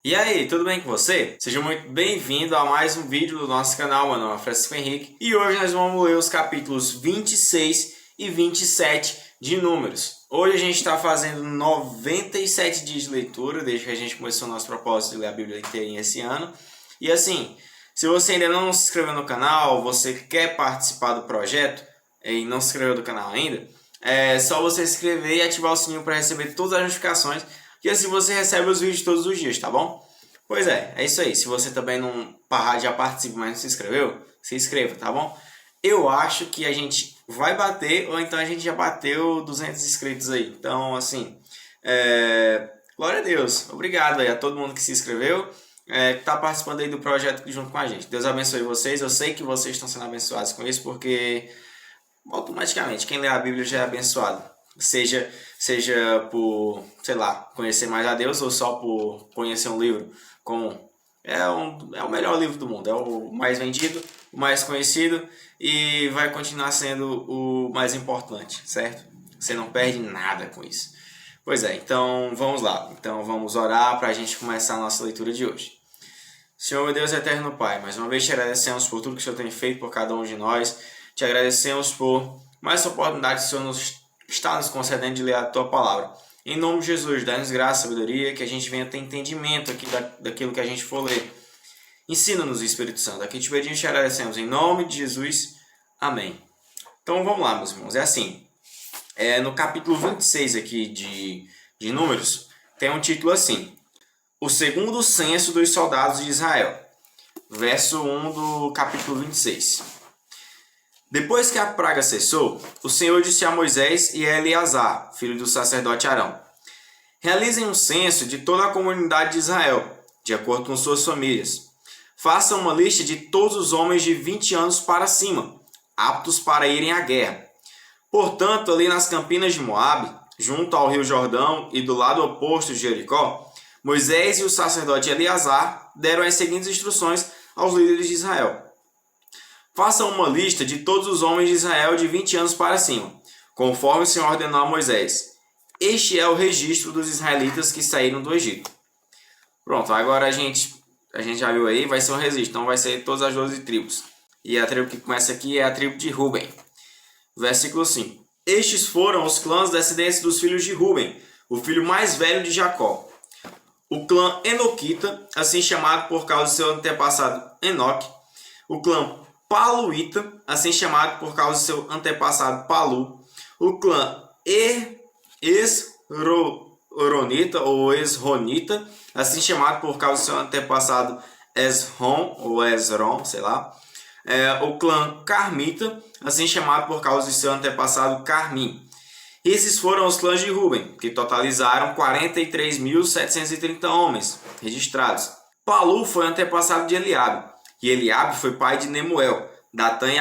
E aí, tudo bem com você? Seja muito bem-vindo a mais um vídeo do nosso canal. Meu nome é Francisco Henrique e hoje nós vamos ler os capítulos 26 e 27 de Números. Hoje a gente está fazendo 97 dias de leitura, desde que a gente começou o nosso propósito de ler a Bíblia inteira esse ano. E assim, se você ainda não se inscreveu no canal, você quer participar do projeto e não se inscreveu no canal ainda, é só você se inscrever e ativar o sininho para receber todas as notificações, que assim você recebe os vídeos todos os dias, tá bom? Pois é isso aí. Se você também não já participa, mas não se inscreveu, se inscreva, tá bom? Eu acho que a gente vai bater, ou então a gente já bateu 200 inscritos aí. Então, assim, glória a Deus. Obrigado aí a todo mundo que se inscreveu, que está participando aí do projeto junto com a gente. Deus abençoe vocês. Eu sei que vocês estão sendo abençoados com isso, porque automaticamente quem lê a Bíblia já é abençoado. Seja por, sei lá, conhecer mais a Deus ou só por conhecer um livro com é o melhor livro do mundo, é o mais vendido, o mais conhecido e vai continuar sendo o mais importante, certo? Você não perde nada com isso. Pois é, então vamos lá. Então vamos orar para a gente começar a nossa leitura de hoje. Senhor, meu Deus eterno Pai, mais uma vez te agradecemos por tudo que o Senhor tem feito por cada um de nós. Te agradecemos por mais essa oportunidade que o Senhor está nos concedendo de ler a Tua Palavra. Em nome de Jesus, dá-nos graça, sabedoria, que a gente venha ter entendimento aqui daquilo que a gente for ler. Ensina-nos, Espírito Santo. Aqui te pedimos e te agradecemos. Em nome de Jesus. Amém. Então vamos lá, meus irmãos. É assim. No capítulo 26 aqui de Números, tem um título assim: O segundo censo dos soldados de Israel. Verso 1 do capítulo 26. Depois que a praga cessou, o Senhor disse a Moisés e a Eleazar, filho do sacerdote Arão: Realizem um censo de toda a comunidade de Israel, de acordo com suas famílias. Façam uma lista de todos os homens de 20 anos para cima, aptos para irem à guerra. Portanto, ali nas campinas de Moabe, junto ao rio Jordão e do lado oposto de Jericó, Moisés e o sacerdote Eleazar deram as seguintes instruções aos líderes de Israel: Façam uma lista de todos os homens de Israel de 20 anos para cima, conforme o Senhor ordenou a Moisés. Este é o registro dos israelitas que saíram do Egito. Pronto, agora a gente já viu aí, vai ser um registro, então vai ser todas as 12 tribos. E a tribo que começa aqui é a tribo de Ruben. Versículo 5. Estes foram os clãs descendentes dos filhos de Ruben, o filho mais velho de Jacó. O clã Enoquita, assim chamado por causa do seu antepassado Enoque. O clã Paluíta, assim chamado por causa do seu antepassado Palu. O clã Esronita ou Esronita, assim chamado por causa do seu antepassado Esron ou Esron, sei lá. O clã Carmita, assim chamado por causa de seu antepassado Carmim. Esses foram os clãs de Ruben, que totalizaram 43.730 homens registrados. Palu foi antepassado de Eliabe, e Eliabe foi pai de Nemuel, Datã e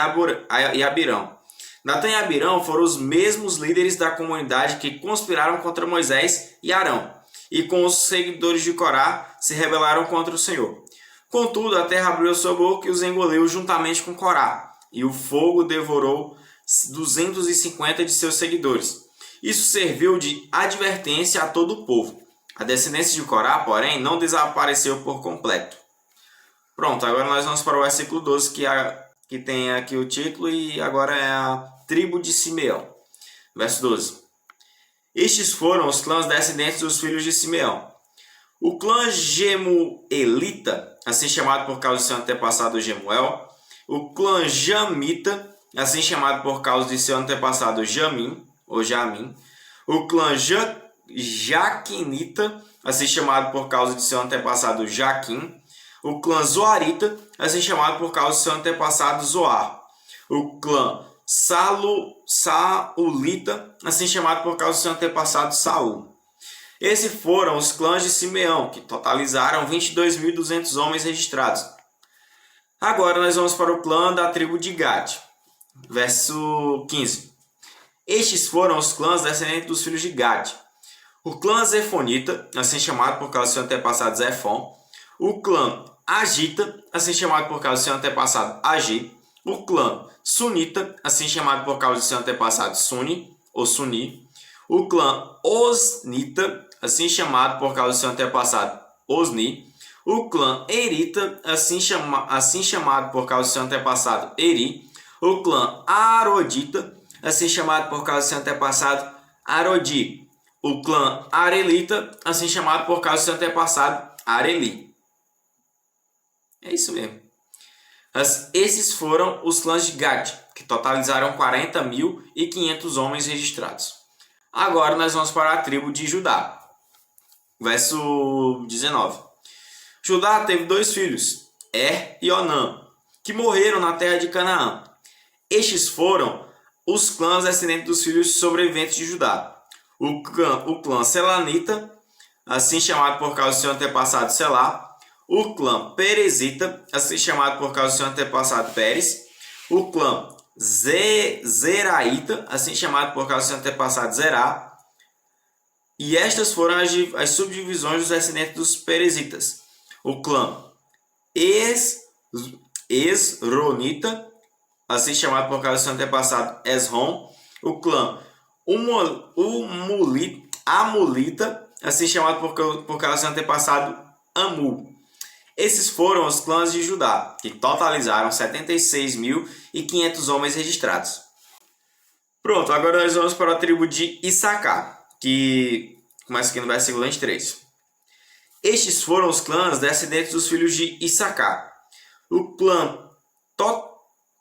Abirão. Datã e Abirão foram os mesmos líderes da comunidade que conspiraram contra Moisés e Arão, e com os seguidores de Corá se rebelaram contra o Senhor. Contudo, a terra abriu sua boca e os engoliu juntamente com Corá, e o fogo devorou 250 de seus seguidores. Isso serviu de advertência a todo o povo. A descendência de Corá, porém, não desapareceu por completo. Pronto, agora nós vamos para o versículo 12, que tem aqui o título, e agora é a tribo de Simeão. Verso 12. Estes foram os clãs descendentes dos filhos de Simeão. O clã Gemuelita, assim chamado por causa de seu antepassado Gemuel. O clã Jamita, assim chamado por causa de seu antepassado Jamim, ou Jamim. O clã Jaquinita, assim chamado por causa de seu antepassado Jaquim. O clã Zoarita, assim chamado por causa de seu antepassado Zoar. O clã Saulita, assim chamado por causa de seu antepassado Saul. Esses foram os clãs de Simeão, que totalizaram 22.200 homens registrados. Agora nós vamos para o clã da tribo de Gad. Verso 15. Estes foram os clãs descendentes dos filhos de Gad. O clã Zefonita, assim chamado por causa do seu antepassado Zefon. O clã Agita, assim chamado por causa do seu antepassado Agi. O clã Sunita, assim chamado por causa do seu antepassado Suni, ou Suni. O clã Osnita, assim chamado por causa do seu antepassado Osni, o clã Erita, assim chamado por causa do seu antepassado Eri, o clã Arodita, assim chamado por causa do seu antepassado Arodi, o clã Arelita, assim chamado por causa do seu antepassado Areli. É isso mesmo. Esses foram os clãs de Gad, que totalizaram 40.500 homens registrados. Agora nós vamos para a tribo de Judá. Verso 19. Judá teve 2 filhos, e Onã, que morreram na terra de Canaã. Estes foram os clãs descendentes dos filhos sobreviventes de Judá. O clã Selanita, assim chamado por causa do seu antepassado Selá. O clã Perezita, assim chamado por causa do seu antepassado Pérez. O clã Zeraíta, assim chamado por causa do seu antepassado Zerá. E estas foram as subdivisões dos descendentes dos Perezitas. O clã Esronita, assim chamado por causa do seu antepassado Esrom. O clã Amulita, assim chamado por causa do seu antepassado Amul. Esses foram os clãs de Judá, que totalizaram 76.500 homens registrados. Pronto, agora nós vamos para a tribo de Issacar, que começa aqui no versículo 23. Estes foram os clãs descendentes dos filhos de Issacar. O clã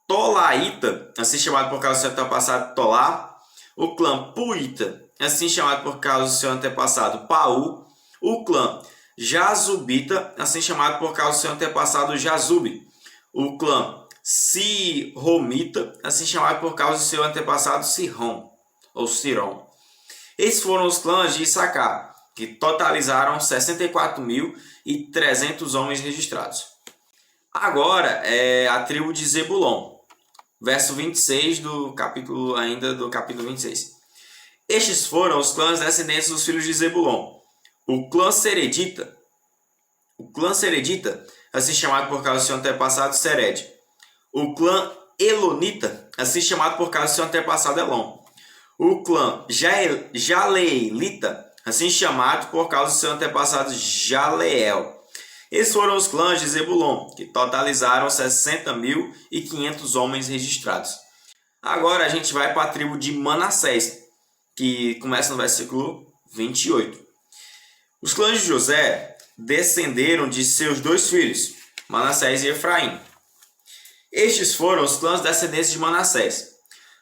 Tolaíta, assim chamado por causa do seu antepassado Tolá. O clã Puíta, assim chamado por causa do seu antepassado Paú. O clã Jazubita, assim chamado por causa do seu antepassado Jazube. O clã Siromita, assim chamado por causa do seu antepassado Sirrom, ou Sirom. Esses foram os clãs de Issacar, que totalizaram 64.300 homens registrados. Agora é a tribo de Zebulon, verso 26 do capítulo 26. Estes foram os clãs descendentes dos filhos de Zebulon. O clã Seredita, assim chamado por causa do seu antepassado Sered. O clã Elonita, assim chamado por causa do seu antepassado Elon. O clã Jaleelita, assim chamado por causa do seu antepassado Jaleel. Esses foram os clãs de Zebulon, que totalizaram 60.500 homens registrados. Agora a gente vai para a tribo de Manassés, que começa no versículo 28. Os clãs de José descenderam de seus 2 filhos, Manassés e Efraim. Estes foram os clãs descendentes de Manassés.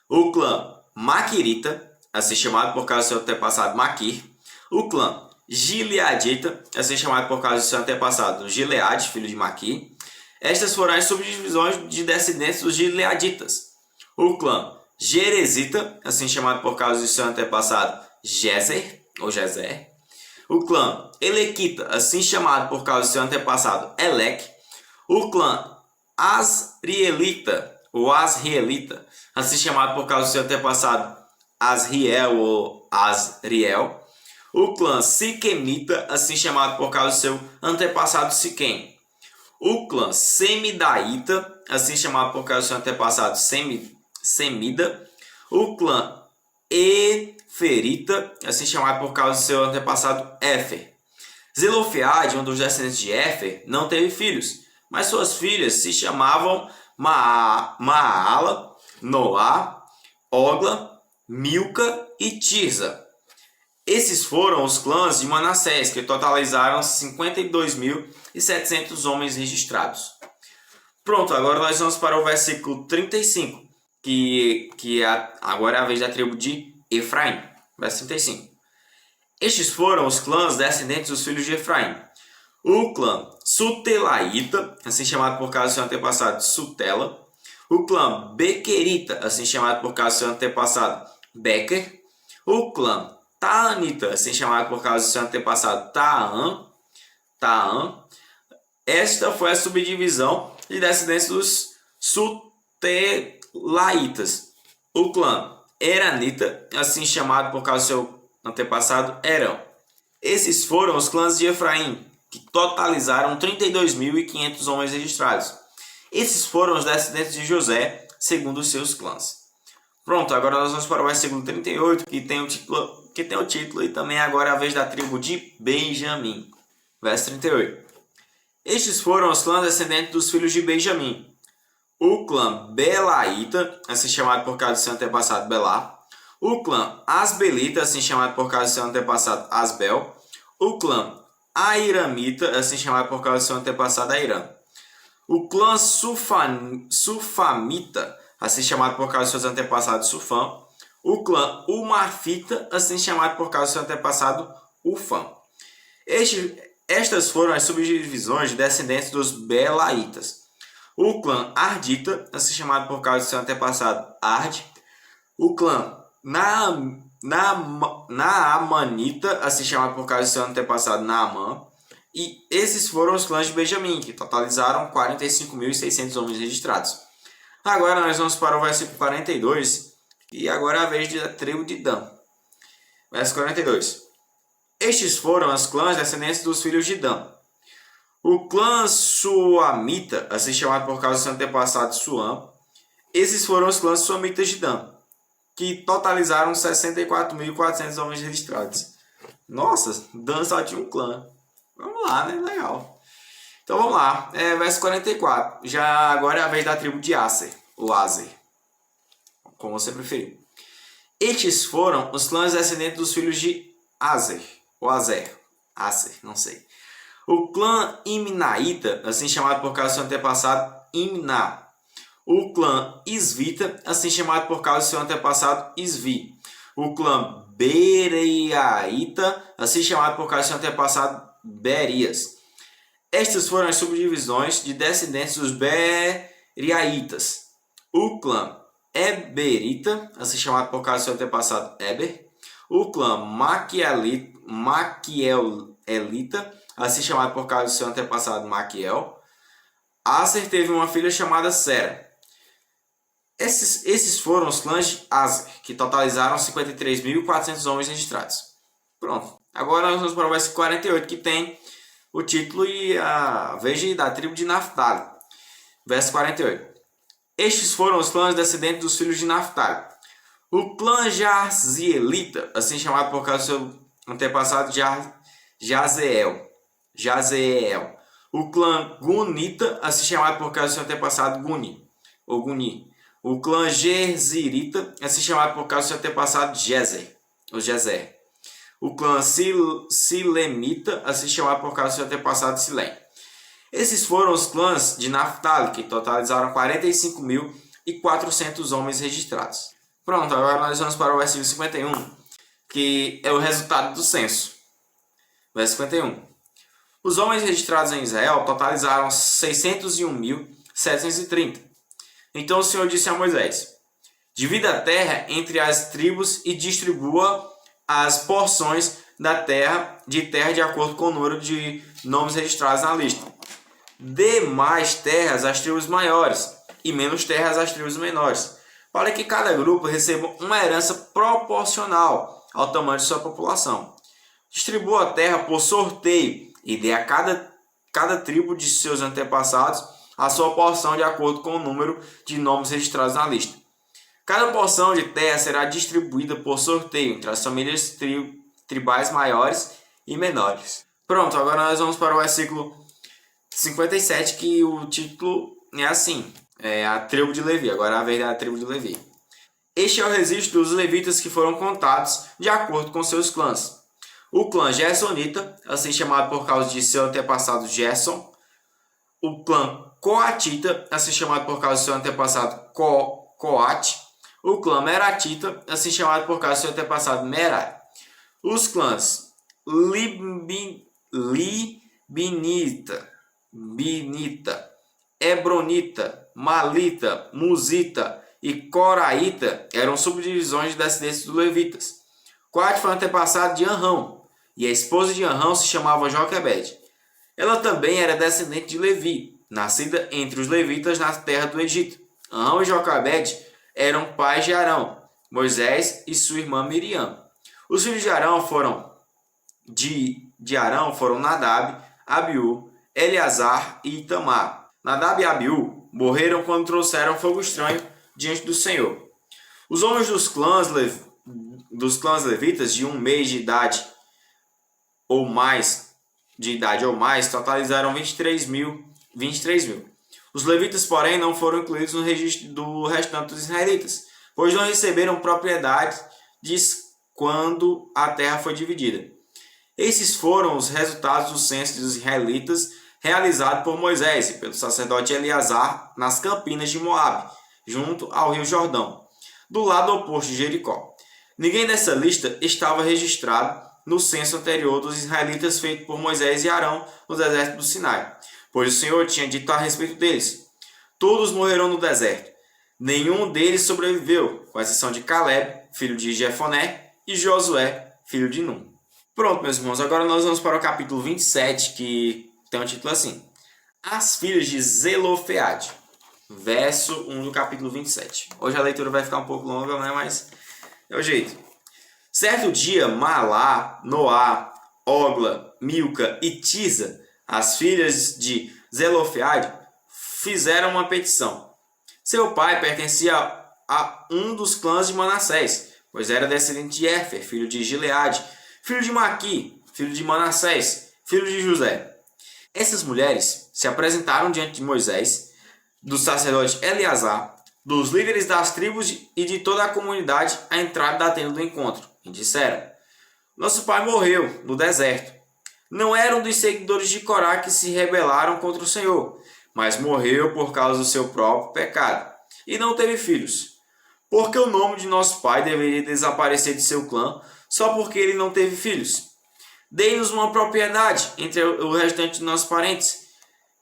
O clã Maquirita, assim chamado por causa do seu antepassado Maquir. O clã Gileadita, assim chamado por causa do seu antepassado Gileade, filho de Maquir. Estas foram as subdivisões de descendentes dos Gileaditas. O clã Jerezita, assim chamado por causa do seu antepassado Jezer, ou Jezer. O clã Elequita, assim chamado por causa do seu antepassado Elec. O clã Asrielita, ou Asrielita, assim chamado por causa do seu antepassado Asriel ou Asriel. O clã Siquemita, assim chamado por causa do seu antepassado Siquém. O clã Semidaíta, assim chamado por causa do seu antepassado Semida. O clã Eferita, assim chamado por causa do seu antepassado Éfer. Zelofeade, um dos descendentes de Éfer, não teve filhos, mas suas filhas se chamavam Maala, Noá, Ogla, Milca e Tirza. Esses foram os clãs de Manassés, que totalizaram 52.700 homens registrados. Pronto, agora nós vamos para o versículo 35, que agora é a vez da tribo de Efraim. Verso 35. Estes foram os clãs descendentes dos filhos de Efraim. O clã Sutelaíta, assim chamado por causa do seu antepassado Sutela. O clã Bequerita, assim chamado por causa do seu antepassado Bequer. O clã Taanita, assim chamado por causa do seu antepassado Taã. Esta foi a subdivisão de descendentes dos Sutelaitas. O clã Eranita, assim chamado por causa do seu antepassado Erão. Esses foram os clãs de Efraim, que totalizaram 32.500 homens registrados. Esses foram os descendentes de José, segundo os seus clãs. Pronto, agora nós vamos para o versículo 38, que tem o título e também agora é a vez da tribo de Benjamim. Verso 38. Estes foram os clãs descendentes dos filhos de Benjamim. O clã Belaíta, assim chamado por causa do seu antepassado Belá. O clã Asbelita, assim chamado por causa do seu antepassado Asbel. O clã Airamita, assim chamado por causa do seu antepassado Airam. O clã Sufamita, assim chamado por causa dos seus antepassados Sufam. O clã Umafita, assim chamado por causa do seu antepassado Ufam. Estas foram as subdivisões de descendentes dos Belaitas. O clã Ardita, assim chamado por causa do seu antepassado Ard. O clã Naamanita, assim chamado por causa do seu antepassado Naamã. E esses foram os clãs de Benjamim, que totalizaram 45.600 homens registrados. Agora nós vamos para o versículo 42, e agora é a vez da tribo de Dan. Verso 42. Estes foram os clãs descendentes dos filhos de Dan. O clã Suamita, assim chamado por causa do seu antepassado Suam. Esses foram os clãs Suamitas de Dan, que totalizaram 64.400 homens registrados. Nossa, Dan só tinha um clã. Vamos lá, né? Legal. Então vamos lá. Verso 44. Já agora é a vez da tribo de Aser, ou Aser, como você preferir. Estes foram os clãs descendentes dos filhos de Aser, ou Aser, não sei. O clã Imnaíta, assim chamado por causa do seu antepassado Imná. O clã Isvita, assim chamado por causa do seu antepassado Isvi. O clã Bereaíta, assim chamado por causa do seu antepassado Berias. Estas foram as subdivisões de descendentes dos Bereaítas. O clã Eberita, assim chamado por causa do seu antepassado Eber. O clã Maquielita, assim chamado por causa do seu antepassado Maquiel. Aser teve uma filha chamada Sera. Esses foram os clãs de Aser, que totalizaram 53.400 homens registrados. Pronto. Agora nós vamos para o versículo 48, que tem o título e a vez da tribo de Naftali. Verso 48. Estes foram os clãs descendentes dos filhos de Naftali. O clã Jazielita, assim chamado por causa do seu antepassado Jazeel. O clã Gunita, assim chamado por causa do seu antepassado Guni, ou Guni. O clã Gerzirita, assim chamado por causa do seu antepassado Jezer, ou Jezer. O clã Silemita, assim chamado por causa do seu antepassado Silém. Esses foram os clãs de Naftali, que totalizaram 45.400 homens registrados. Pronto, agora nós vamos para o versículo 51, que é o resultado do censo. Verso 51. Os homens registrados em Israel totalizaram 601.730. Então o Senhor disse a Moisés: divida a terra entre as tribos e distribua as porções da terra de acordo com o número de nomes registrados na lista. Dê mais terras às tribos maiores e menos terras às tribos menores, para que cada grupo receba uma herança proporcional ao tamanho de sua população. Distribua a terra por sorteio e dê a cada tribo de seus antepassados a sua porção de acordo com o número de nomes registrados na lista. Cada porção de terra será distribuída por sorteio entre as famílias tribais maiores e menores. Pronto, agora nós vamos para o versículo 57, que o título é assim: a tribo de Levi. Agora é a vez da tribo de Levi. Este é o registro dos levitas que foram contados de acordo com seus clãs. O clã Gersonita, assim chamado por causa de seu antepassado Gerson. O clã Coatita, assim chamado por causa de seu antepassado Coate. O clã Meratita, assim chamado por causa de seu antepassado Merai. Os clãs Binita, Hebronita, Malita, Musita e Coraíta eram subdivisões de descendentes dos levitas. Coate foi antepassado de Anrão, e a esposa de Anrão se chamava Joquebede. Ela também era descendente de Levi, nascida entre os levitas na terra do Egito. Anrão e Joquebede eram pais de Arão, Moisés e sua irmã Miriam. Os filhos de Arão foram Nadab, Abiú, Eleazar e Itamar. Nadab e Abiú morreram quando trouxeram fogo estranho diante do Senhor. Os homens dos clãs levitas de um mês de idade ou mais de idade ou mais totalizaram 23 mil. Os levitas, porém, não foram incluídos no registro do restante dos israelitas, pois não receberam propriedade quando a terra foi dividida. Esses foram os resultados do censo dos israelitas realizado por Moisés e pelo sacerdote Eleazar nas campinas de Moabe, junto ao rio Jordão, do lado oposto de Jericó. Ninguém dessa lista estava registrado no censo anterior dos israelitas feito por Moisés e Arão no deserto do Sinai, pois o Senhor tinha dito a respeito deles: todos morrerão no deserto. Nenhum deles sobreviveu, com exceção de Caleb, filho de Jefoné, e Josué, filho de Num. Pronto, meus irmãos, agora nós vamos para o capítulo 27, que tem um título assim: As filhas de Zelofeade, verso 1 do capítulo 27. Hoje a leitura vai ficar um pouco longa, né? Mas é o jeito. Certo dia, Malá, Noá, Ogla, Milca e Tisa, as filhas de Zelofeade, fizeram uma petição. Seu pai pertencia a um dos clãs de Manassés, pois era descendente de Éfer, filho de Gileade, filho de Maqui, filho de Manassés, filho de José. Essas mulheres se apresentaram diante de Moisés, do sacerdote Eleazar, dos líderes das tribos e de toda a comunidade à entrada da tenda do encontro, e disseram: Nosso pai morreu no deserto. Não era um dos seguidores de Corá que se rebelaram contra o Senhor, mas morreu por causa do seu próprio pecado, e não teve filhos. Porque o nome de nosso pai deveria desaparecer de seu clã, só porque ele não teve filhos? Dê-nos uma propriedade entre o restante de nossos parentes.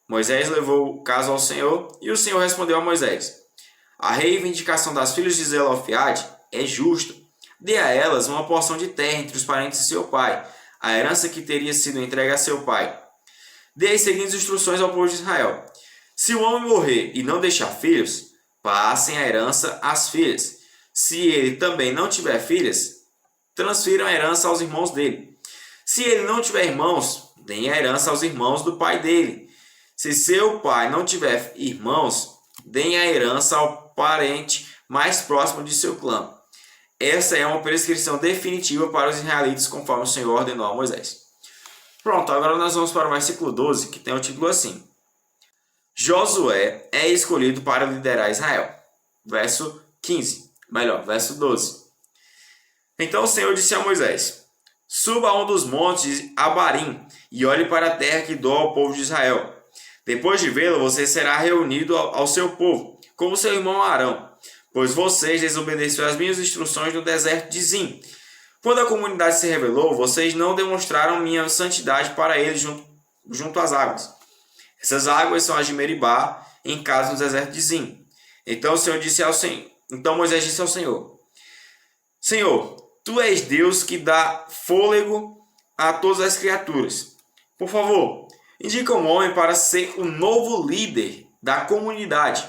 Moisés levou o caso ao Senhor, e o Senhor respondeu a Moisés: A reivindicação das filhas de Zelofeade é justa. Dê a elas uma porção de terra entre os parentes de seu pai, a herança que teria sido entregue a seu pai. Dê as seguintes instruções ao povo de Israel: se o homem morrer e não deixar filhos, passem a herança às filhas. Se ele também não tiver filhas, transfiram a herança aos irmãos dele. Se ele não tiver irmãos, deem a herança aos irmãos do pai dele. Se seu pai não tiver irmãos, deem a herança ao parente mais próximo de seu clã. Essa é uma prescrição definitiva para os israelitas, conforme o Senhor ordenou a Moisés. Pronto, agora nós vamos para o versículo 12, que tem o título assim: Josué é escolhido para liderar Israel. Verso 12. Então o Senhor disse a Moisés: Suba a um dos montes de Abarim e olhe para a terra que dou ao povo de Israel. Depois de vê-lo, você será reunido ao seu povo, como seu irmão Arão, pois vocês desobedeceram as minhas instruções no deserto de Zim. Quando a comunidade se rebelou, vocês não demonstraram minha santidade para eles junto às águas. Essas águas são as de Meribá, em casa no deserto de Zim. Então Moisés disse ao Senhor: Senhor, tu és Deus que dá fôlego a todas as criaturas. Por favor, indica um homem para ser o novo líder da comunidade.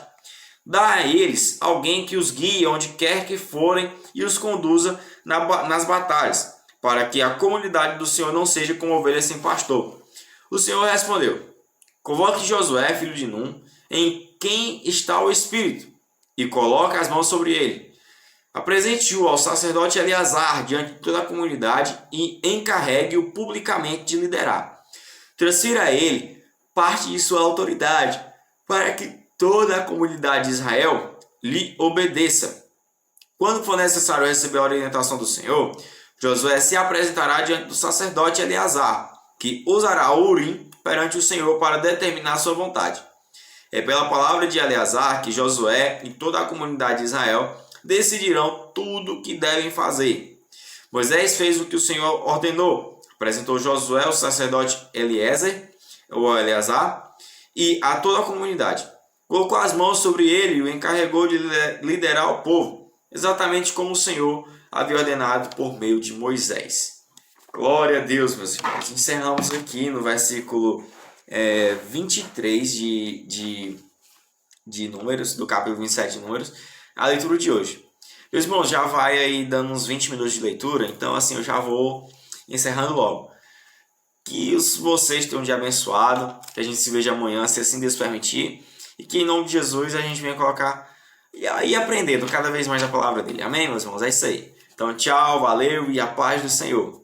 Dá a eles alguém que os guie onde quer que forem e os conduza nas batalhas, para que a comunidade do Senhor não seja como ovelhas sem pastor. O Senhor respondeu: Convoque Josué, filho de Num, em quem está o Espírito, e coloque as mãos sobre ele. Apresente-o ao sacerdote Eleazar diante de toda a comunidade e encarregue-o publicamente de liderar. Transfira a ele parte de sua autoridade, para que toda a comunidade de Israel lhe obedeça. Quando for necessário receber a orientação do Senhor, Josué se apresentará diante do sacerdote Eleazar, que usará o Urim perante o Senhor para determinar sua vontade. É pela palavra de Eleazar que Josué e toda a comunidade de Israel decidirão tudo o que devem fazer. Moisés fez o que o Senhor ordenou. Apresentou Josué, o sacerdote Eleazar, e a toda a comunidade. Colocou as mãos sobre ele e o encarregou de liderar o povo, exatamente como o Senhor havia ordenado por meio de Moisés. Glória a Deus, meus irmãos. Encerramos aqui no versículo 23 de Números, do capítulo 27 de Números, a leitura de hoje. Meus irmãos, já vai aí dando uns 20 minutos de leitura, então assim eu já vou encerrando logo. Que vocês tenham um dia abençoado, que a gente se veja amanhã, se assim Deus permitir, e que em nome de Jesus a gente venha colocar e aprendendo cada vez mais a palavra dele. Amém, meus irmãos? É isso aí. Então tchau, valeu e a paz do Senhor.